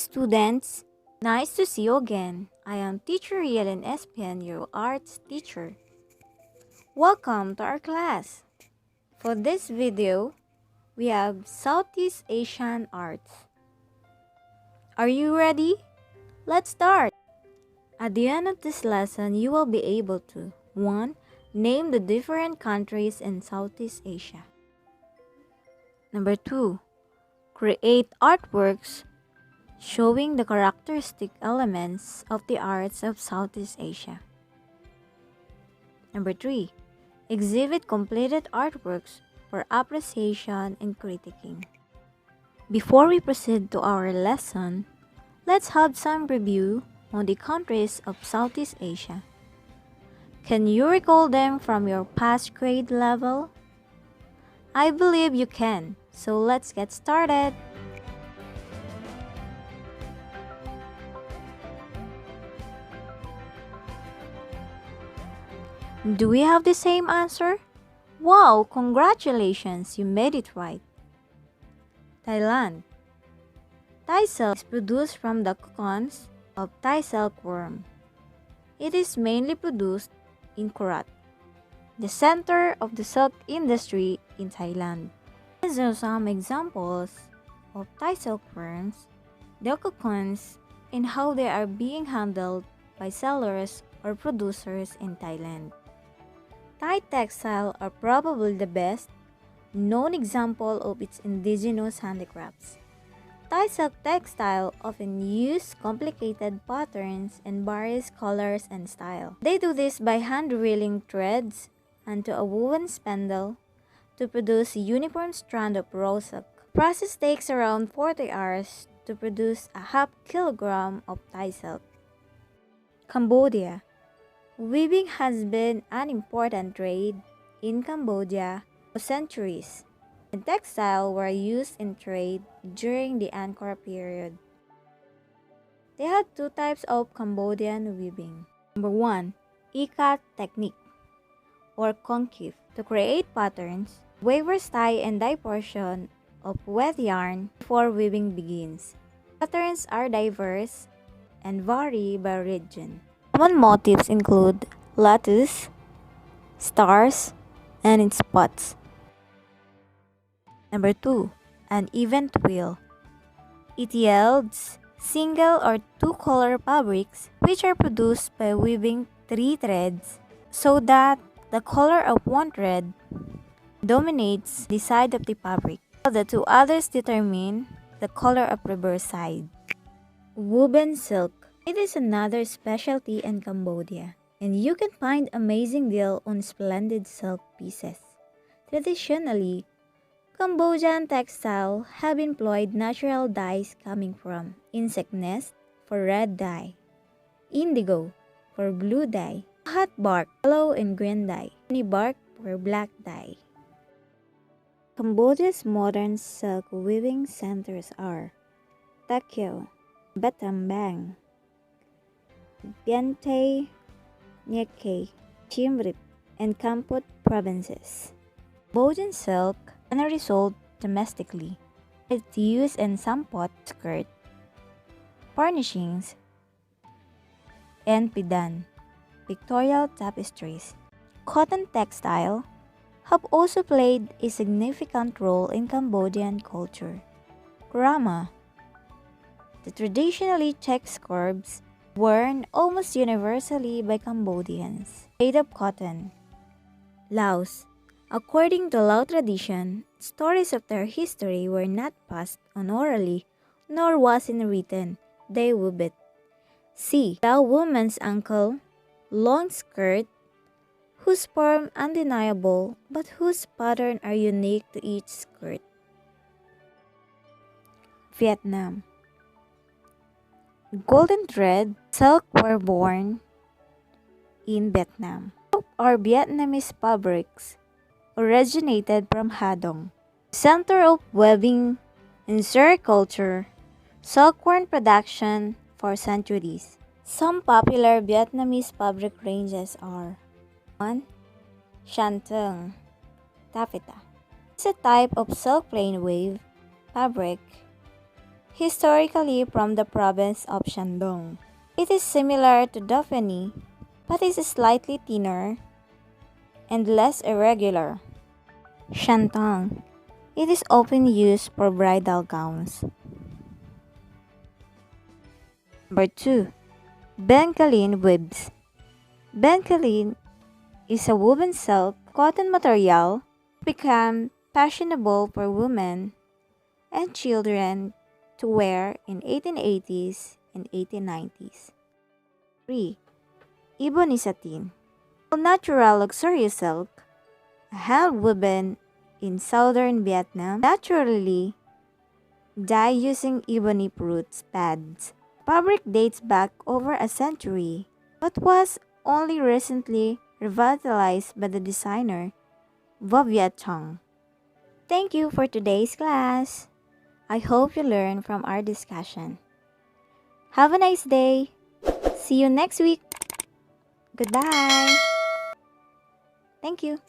students! Nice to see you again. I am Teacher Yellen Espian, your arts teacher. Welcome to our class. For this video, we have Southeast Asian arts. Are you ready? Let's start! At the end of this lesson, you will be able to 1. Name the different countries in Southeast Asia. Number 2. Create artworks showing the characteristic elements of the arts of Southeast Asia. Number 3. Exhibit completed artworks for appreciation and critiquing. Before we proceed to our lesson, let's have some review on the countries of Southeast Asia. Can you recall them from your past grade level? I believe you can, so let's get started. Do we have the same answer? Wow, congratulations, you made it right. Thailand. Thai silk is produced from the cocoons of Thai silkworm. It is mainly produced in Korat, the center of the silk industry in Thailand. These are some examples of Thai silkworms, their cocoons, and how they are being handled by sellers or producers in Thailand. Thai textile are probably the best known example of its indigenous handicrafts. Thai silk textile often use complicated patterns and various colors and style. They do this by hand reeling threads onto a woven spindle to produce a uniform strand of raw silk. The process takes around 40 hours to produce a half kilogram of Thai silk. Cambodia. Weaving has been an important trade in Cambodia for centuries, and textiles were used in trade during the Angkor period. They had two types of Cambodian weaving. Number 1. Ikat technique, or concave. To create patterns, weavers tie and dye portion of wet yarn before weaving begins. Patterns are diverse and vary by region. Common motifs include lotus, stars, and spots. Number 2. An even twill. It yields single or two-color fabrics which are produced by weaving 3 threads so that the color of one thread dominates the side of the fabric, while the two others determine the color of reverse side. Woven silk. It is another specialty in Cambodia, and you can find amazing deal on splendid silk pieces. Traditionally, Cambodian textiles have employed natural dyes coming from insect nest for red dye, indigo for blue dye, hot bark, yellow and green dye, honey bark for black dye. Cambodia's modern silk weaving centers are Takeo, Battambang, Bien Tay, Nha Kay, Siem Reap, and Kampot provinces. Cambodian silk generally sold domestically. It's used in sampot skirt, furnishings, and pidan, pictorial tapestries. Cotton textile have also played a significant role in Cambodian culture. Kurama, the traditionally checked scarves worn almost universally by Cambodians, made of cotton. Laos. According to Lao tradition, stories of their history were not passed on orally, nor was it written. They wove it. See, Lao woman's ankle, long skirt, whose form undeniable, but whose pattern are unique to each skirt. Vietnam. Golden thread silk were born in Vietnam. Silk or Vietnamese fabrics originated from Hadong, center of weaving and sericulture, silkworm production for centuries. Some popular Vietnamese fabric ranges are 1. Shantung, taffeta. It's a type of silk plain wave fabric historically from the province of Shandong. It is similar to Dauphiny, but is slightly thinner and less irregular. Shantung. It is often used for bridal gowns. Number 2. Bengaline weaves. Bengaline is a woven silk cotton material become fashionable for women and children to wear in 1880s and 1890s. 3. Ebony satin. A natural luxurious silk, hand woven in southern Vietnam, naturally dyed using ebony fruit pads. Fabric dates back over a century, but was only recently revitalized by the designer Viet Tong. Thank you for today's class. I hope you learned from our discussion. Have a nice day. See you next week. Goodbye. Thank you.